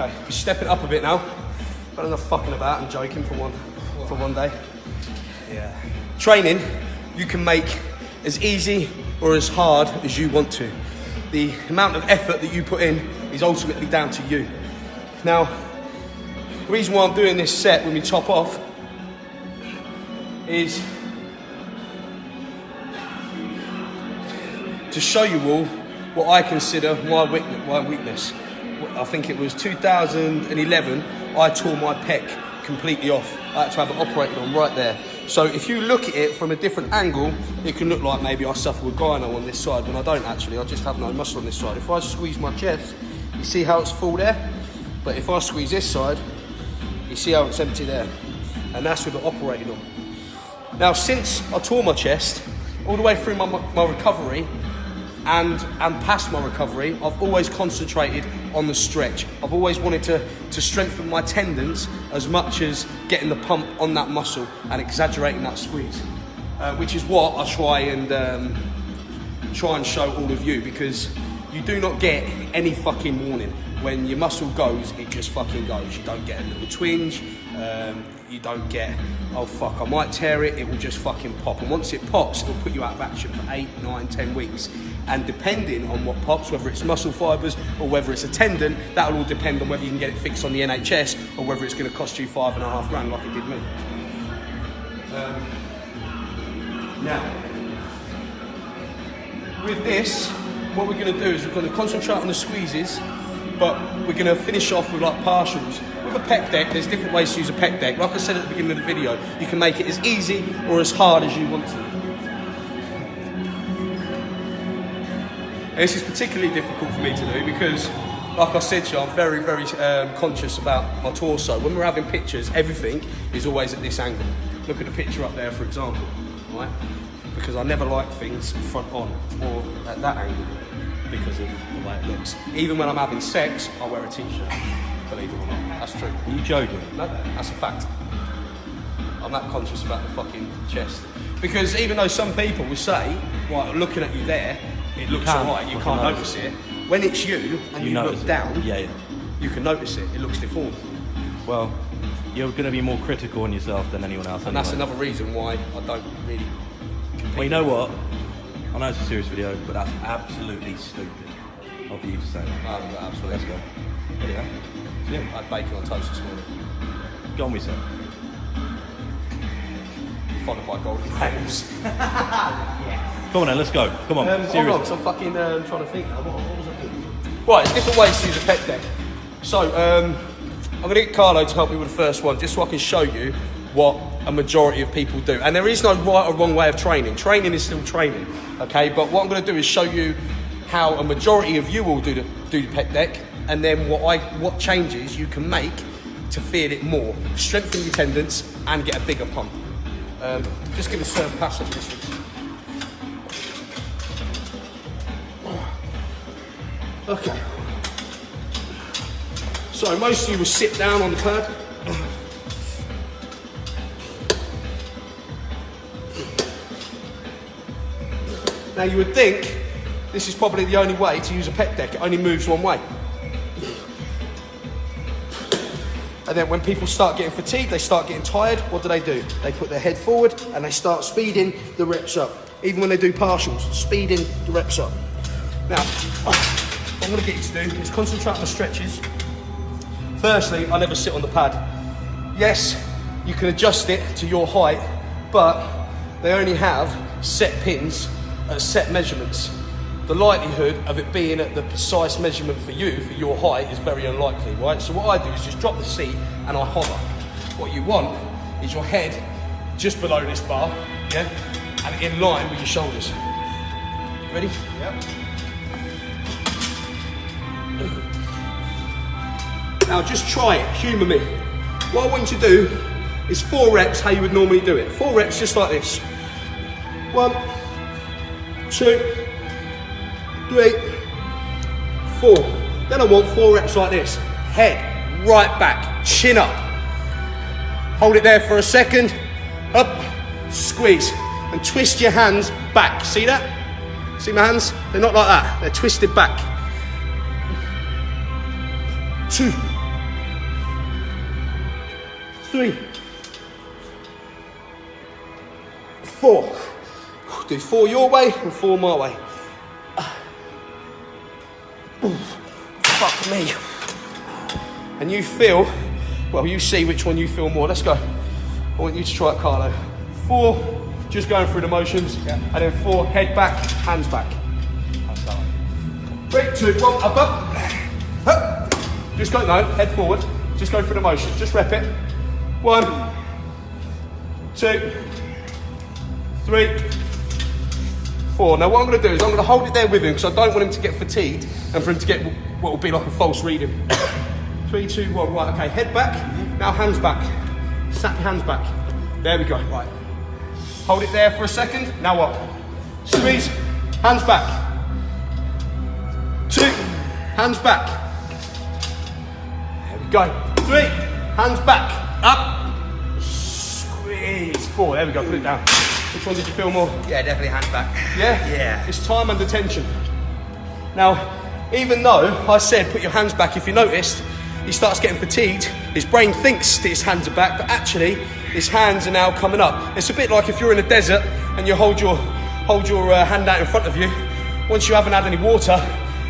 Okay, we're stepping up a bit now. Got enough fucking about and joking for one day. Yeah. Training, you can make as easy or as hard as you want to. The amount of effort that you put in is ultimately down to you. Now, the reason why I'm doing this set when we top off is to show you all what I consider my weakness. I think it was 2011, I tore my pec completely off. I had to have it operated on right there. So if you look at it from a different angle, it can look like maybe I suffer with gyno on this side, when I don't actually. I just have no muscle on this side. If I squeeze my chest, you see how it's full there? But if I squeeze this side, you see how it's empty there? And that's with it operated on. Now, since I tore my chest, all the way through my recovery, and past my recovery, I've always concentrated on the stretch. I've always wanted to strengthen my tendons as much as getting the pump on that muscle and exaggerating that squeeze, which is what I try and show all of you, because you do not get any fucking warning. When your muscle goes, it just fucking goes. You don't get a little twinge, you don't get, oh fuck, I might tear it, it will just fucking pop. And once it pops, it'll put you out of action for 8, 9, 10 weeks. And depending on what pops, whether it's muscle fibres or whether it's a tendon, that'll all depend on whether you can get it fixed on the NHS or whether it's going to cost you $5.5 grand like it did me. Now, with this, what we're going to do is we're going to concentrate on the squeezes, but we're going to finish off with like partials. With a pec deck, there's different ways to use a pec deck. Like I said at the beginning of the video, you can make it as easy or as hard as you want to. And this is particularly difficult for me to do because, like I said to you, I'm very, very conscious about my torso. When we're having pictures, everything is always at this angle. Look at the picture up there, for example, right? Because I never like things front on or at that angle because of the way it looks. Even when I'm having sex, I wear a t-shirt, believe it or not. That's true. Are you joking? No, that's a fact. I'm that conscious about the fucking chest. Because even though some people will say, right, looking at you there, it looks alright, you can't notice it. When it's you and you look down, you can notice it. It looks deformed. Well, you're going to be more critical on yourself than anyone else. And that's another reason why I don't really compete. Well, you know what? I know it's a serious video, but that's absolutely stupid of you to say that. Absolutely. Let's go. Yeah. I had bacon on toast this morning. Go on with it. Followed by golden frames. Come on then, let's go. Come on, seriously. Hold on, so I'm fucking trying to think now. What was I doing? Right, there's different ways to use a pec deck. So, I'm going to get Carlo to help me with the first one, just so I can show you what a majority of people do. And there is no right or wrong way of training. Training is still training, okay? But what I'm going to do is show you how a majority of you will do the pec deck, and then what changes you can make to feel it more, strengthen your tendons, and get a bigger pump. Just give us a pass on this one. Okay. So most of you will sit down on the pad. Now you would think this is probably the only way to use a pec deck. It only moves one way. And then when people start getting fatigued, they start getting tired, what do? They put their head forward and they start speeding the reps up. Even when they do partials, speeding the reps up. Now, what I'm going to get you to do is concentrate on the stretches. Firstly, I never sit on the pad. Yes, you can adjust it to your height, but they only have set pins at set measurements. The likelihood of it being at the precise measurement for you, for your height, is very unlikely, right? So what I do is just drop the seat and I hover. What you want is your head just below this bar, yeah? And in line with your shoulders. Ready? Yep. Now just try it, humour me. What I want you to do is 4 reps how you would normally do it. 4 reps just like this. 1, 2, 3, 4. Then I want 4 reps like this. Head right back, chin up. Hold it there for a second. Up, squeeze. And twist your hands back. See that? See my hands? They're not like that. They're twisted back. 2, 3, 4. Do 4 your way and 4 my way. Fuck me. And you feel, well, you see which one you feel more. Let's go. I want you to try it, Carlo. 4, just going through the motions. Yeah. And then 4, head back, hands back. 3, 2, 1, up. Just go, no, head forward. Just go through the motions. Just rep it. 1, 2, 3, 4. Now what I'm going to do is I'm going to hold it there with him because I don't want him to get fatigued and for him to get what will be like a false reading. 3, 2, 1, right, okay, head back, now hands back. Snap your hands back. There we go, right. Hold it there for a second, now what? Squeeze, hands back. 2, hands back. There we go. 3, hands back, up. Squeeze, 4, there we go, put it down. Which one did you feel more? Yeah, definitely hands back. Yeah? Yeah. It's time under tension. Now, even though I said put your hands back, if you noticed, he starts getting fatigued. His brain thinks that his hands are back, but actually his hands are now coming up. It's a bit like if you're in a desert and you hold your hand out in front of you. Once you haven't had any water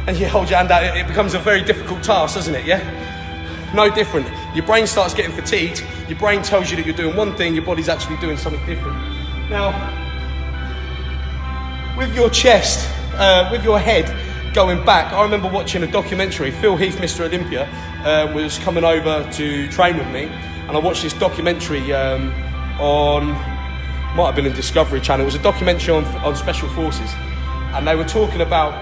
and you hold your hand out, it becomes a very difficult task, doesn't it? Yeah? No different. Your brain starts getting fatigued. Your brain tells you that you're doing one thing, your body's actually doing something different. Now, with your chest, with your head going back, I remember watching a documentary. Phil Heath, Mr. Olympia, was coming over to train with me, and I watched this documentary on, might have been a Discovery Channel. It was a documentary on Special Forces, and they were talking about,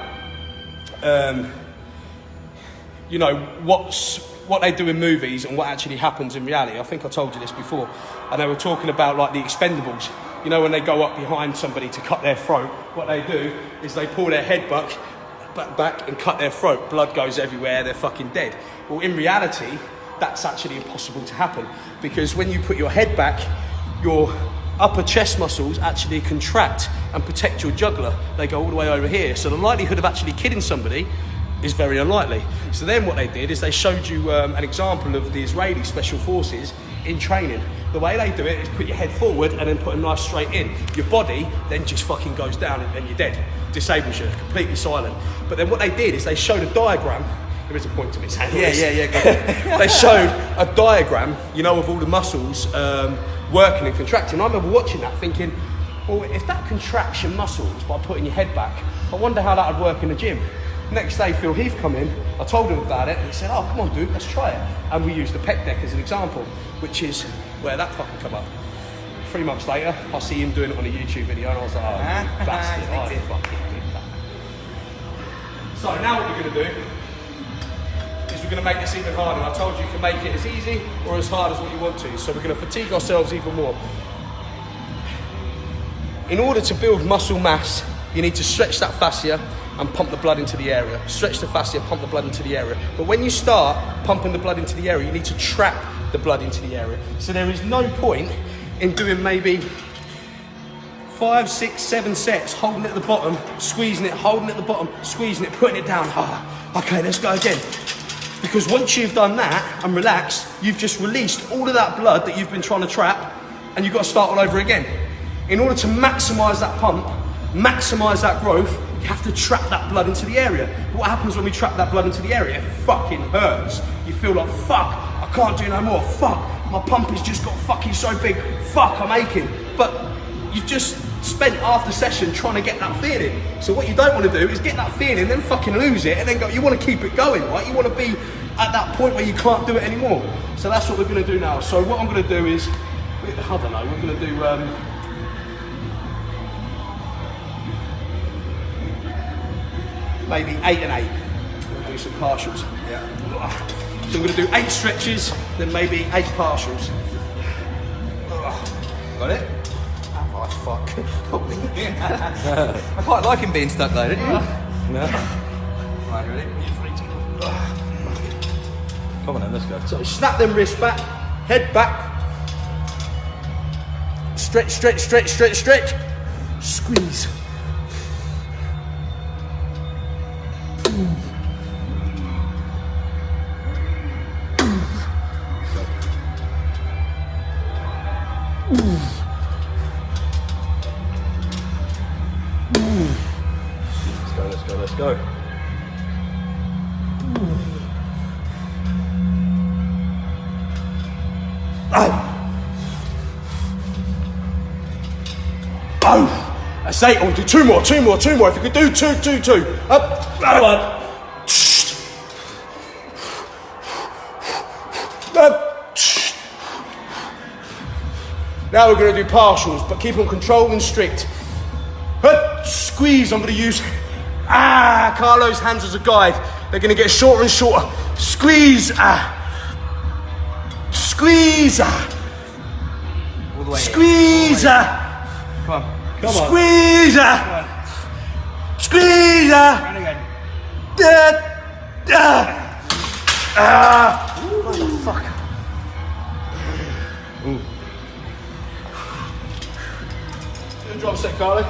you know, what they do in movies and what actually happens in reality. I think I told you this before, and they were talking about like the Expendables. You know, when they go up behind somebody to cut their throat, what they do is they pull their head back and cut their throat. Blood goes everywhere, they're fucking dead. Well, in reality, that's actually impossible to happen, because when you put your head back, your upper chest muscles actually contract and protect your jugular. They go all the way over here. So the likelihood of actually killing somebody is very unlikely. So then what they did is they showed you an example of the Israeli Special Forces in training. The way they do it is put your head forward and then put a knife straight in. Your body then just fucking goes down and you're dead. Disables you, completely silent. But then what they did is they showed a diagram. There is a point to me saying this. Yeah. They showed a diagram, you know, of all the muscles working and contracting. I remember watching that thinking, well, if that contracts your muscles by putting your head back, I wonder how that would work in the gym. Next day, Phil Heath come in, I told him about it, and he said, oh, come on, dude, let's try it. And we used the pec deck as an example, which is where that fucking come up. 3 months later, I see him doing it on a YouTube video, and I was like, oh, bastard, I fucking did that. So now what we're gonna do is we're gonna make this even harder. I told you can make it as easy or as hard as what you want to, so we're gonna fatigue ourselves even more. In order to build muscle mass, you need to stretch that fascia and pump the blood into the area. Stretch the fascia, pump the blood into the area. But when you start pumping the blood into the area, you need to trap the blood into the area. So there is no point in doing maybe 5, 6, 7 sets, holding it at the bottom, squeezing it, holding it at the bottom, squeezing it, putting it down. Okay, let's go again. Because once you've done that and relaxed, you've just released all of that blood that you've been trying to trap, and you've got to start all over again. In order to maximize that pump, maximize that growth, you have to trap that blood into the area. What happens when we trap that blood into the area? It fucking hurts. You feel like, fuck, I can't do no more. Fuck, my pump has just got fucking so big. Fuck, I'm aching. But you've just spent half the session trying to get that feeling. So what you don't want to do is get that feeling, then fucking lose it, and then go, you want to keep it going, right? You want to be at that point where you can't do it anymore. So that's what we're going to do now. So what I'm going to do is, I don't know, we're going to do, maybe 8 and 8. We'll do some partials. Yeah. So I'm going to do 8 stretches, then maybe 8 partials. Got it? Oh, fuck. I quite like him being stuck though, didn't you? No. Right, ready? Come on then, let's go. So snap them wrists back, head back. Stretch, stretch, stretch, stretch, stretch. Squeeze. Let's go, let's go. Oh, that's 8. I'll do 2 more. If you could do 2. Up. Come on. Now we're going to do partials, but keep them controlled and strict. Squeeze, I'm going to use Carlo's hands as a guide. They're going to get shorter and shorter. Squeeze. Squeeze. All the way Squeeze. in. Come on. Come on. Squeeze. Squeeze. Round again. Motherfucker. Drop set, Carlo.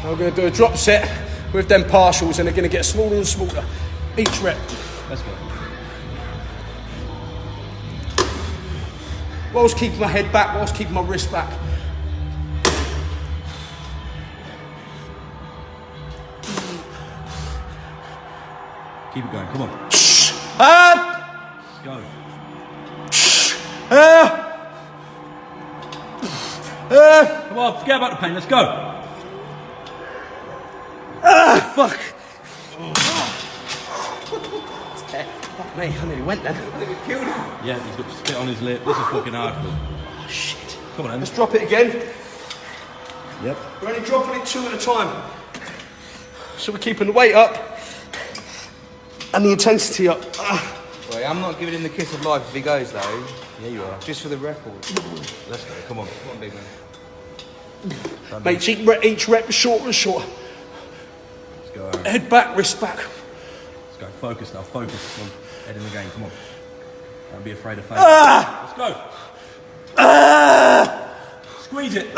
Now we're going to do a drop set with them partials, and they're going to get smaller and smaller each rep. Let's go. Whilst keeping my head back, whilst keeping my wrist back. Keep it going, come on. Let's go. Come on, forget about the pain, let's go. Fuck. Mate, I nearly went then. Killed him. Yeah, he's got spit on his lip. This is fucking hardcore. Oh, shit. Come on, then. Let's drop it again. Yep. We're only dropping it 2 at a time. So we're keeping the weight up and the intensity up. Wait, I'm not giving him the kiss of life if he goes though. Yeah, you are. Just for the record. Let's go, come on. Come on, big man. Mate, each rep is shorter and shorter. Let's go, Aaron. Head back, wrist back. Let's go, focus now, focus. Come on. Head in the game, come on. Don't be afraid of failure. Let's go. Squeeze it.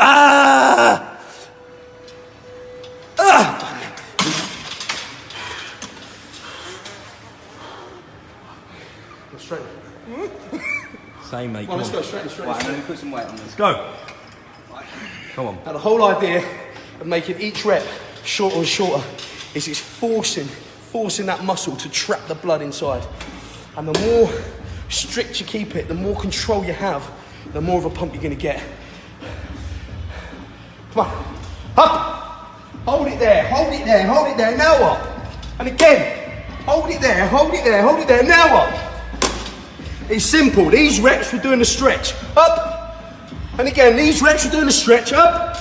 Go straight. Same, mate. Come on, let's Come go straight. Right, I'm going to put some weight on this. Let's go. Come on. Now the whole idea of making each rep shorter and shorter is it's forcing that muscle to trap the blood inside. And the more strict you keep it, the more control you have, the more of a pump you're going to get. Come on. Up. Hold it there. Now up. And again. Hold it there. Now up. It's simple. These reps we're doing a stretch. Up. And again, these reps we're doing a stretch. Up.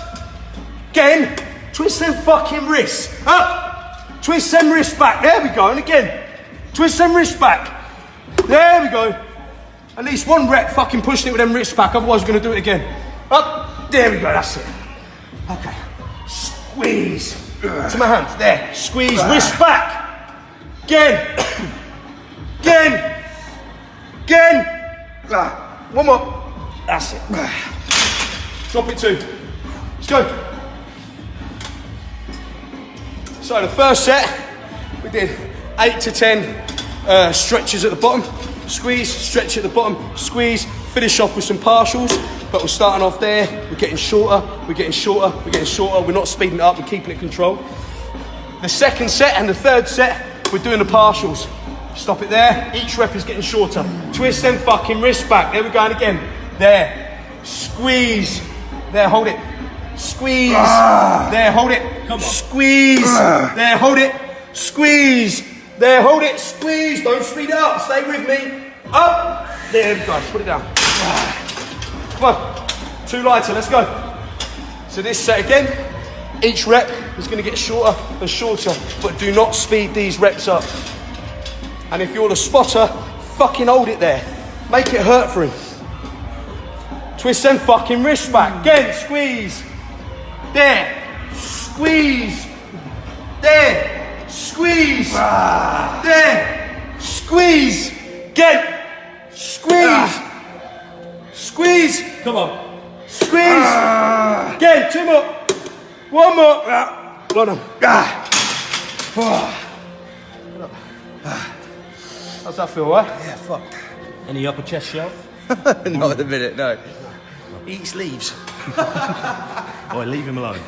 Again. Twist them fucking wrists. Up. Twist them wrists back. There we go. And again. Twist them wrists back. There we go. At least one rep fucking pushing it with them wrists back. Otherwise we're going to do it again. Up. There we go. That's it. Okay. Squeeze. To my hands. There. Squeeze. Wrist back. Again. One more. That's it. Drop it 2. Let's go. So the first set, we did 8 to 10 stretches at the bottom. Squeeze, stretch at the bottom, squeeze, finish off with some partials. But we're starting off there, we're getting shorter, we're not speeding it up, we're keeping it controlled. The second set and the third set, we're doing the partials. Stop it there, each rep is getting shorter. Twist them fucking wrists back, there we go, and again. There, squeeze, there, hold it. Squeeze, there, hold it. Come on. Squeeze, there, hold it. Squeeze, there, hold it. Squeeze, don't speed it up, stay with me. Up, there we go, put it down. Come on, 2 lighter, let's go. So this set again, each rep is going to get shorter and shorter, but do not speed these reps up. And if you're the spotter, fucking hold it there. Make it hurt for him. Twist them fucking wrists back. Again, squeeze. There, squeeze. There, squeeze. There, squeeze. Again, squeeze. Squeeze. Come on. Squeeze. Again, 2 more. One more. Well done. How's that feel, right? Yeah, fuck. Any upper chest shelf? Not at the minute, no. He eats leaves. Boy, leave him alone.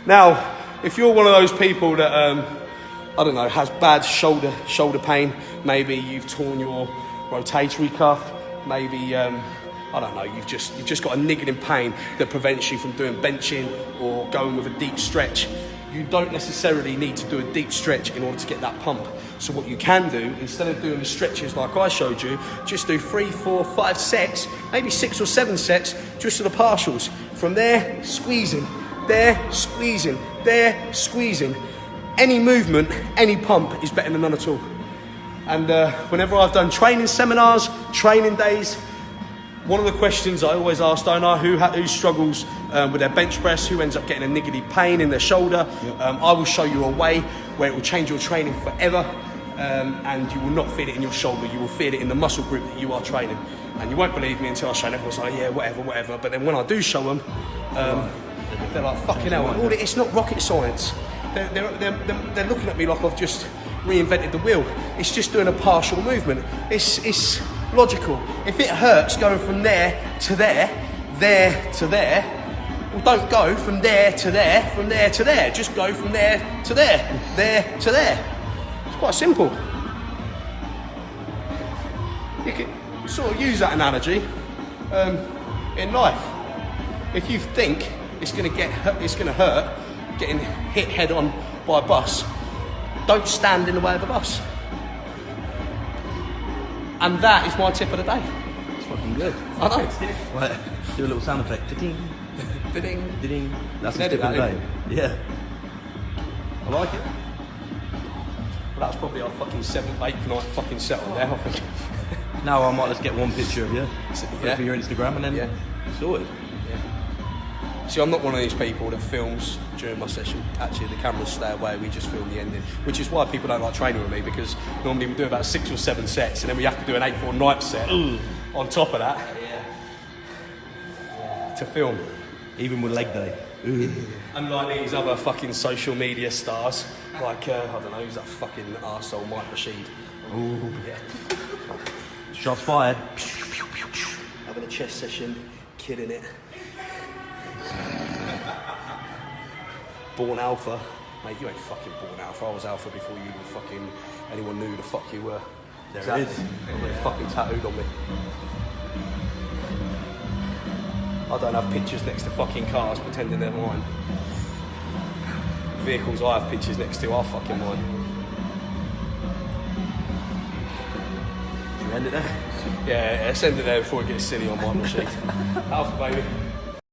Now, if you're one of those people that, I don't know, has bad shoulder pain, maybe you've torn your rotatory cuff, maybe, I don't know, you've just got a niggling pain that prevents you from doing benching or going with a deep stretch. You don't necessarily need to do a deep stretch in order to get that pump. So what you can do, instead of doing the stretches like I showed you, just do 3, 4, 5 sets, maybe 6 or 7 sets, just to the partials. From there, squeezing, there, squeezing, there, squeezing. Any movement, any pump is better than none at all. And whenever I've done training seminars, training days, one of the questions I always ask, don't I, who struggles with their bench press, who ends up getting a niggly pain in their shoulder. Yep. I will show you a way where it will change your training forever, and you will not feel it in your shoulder, you will feel it in the muscle group that you are training. And you won't believe me until I show them. Everyone's like, yeah, whatever. But then when I do show them, they're like, fucking hell, it's not rocket science. They're looking at me like I've just reinvented the wheel. It's just doing a partial movement. It's logical. If it hurts going from there to there to there, well, don't go from there to there, from there to there. Just go from there to there to there. It's quite simple. You can sort of use that analogy in life. If you think it's going to hurt getting hit head on by a bus, don't stand in the way of the bus. And that is my tip of the day. It's fucking good. I know. Right, do a little sound effect. Ding, Ding. ding. That's the Edit tip of the that day. Yeah. I like it. Well, that's probably our fucking 7th, 8th night fucking set on there, I think. Now I might just get one picture of you. Yeah. For your Instagram and then sorted. See, I'm not one of these people that films during my session. Actually, the cameras stay away, we just film the ending. Which is why people don't like training with me, because normally we do about 6 or 7 sets and then we have to do an 8th or 9th set on top of that to film. Even with leg day. Unlike these other fucking social media stars, like, I don't know, who's that fucking arsehole Mike Rashid. Ooh. Yeah. Shots fired. Having a chest session, killing it. Born alpha. Mate, you ain't fucking born alpha. I was alpha before you even fucking anyone knew who the fuck you were. There it is. I've got it fucking tattooed on me. I don't have pictures next to fucking cars pretending they're mine. Vehicles I have pictures next to are fucking mine. Should we end it there? Yeah, let's end it there before it gets silly on my machine. Alpha, baby.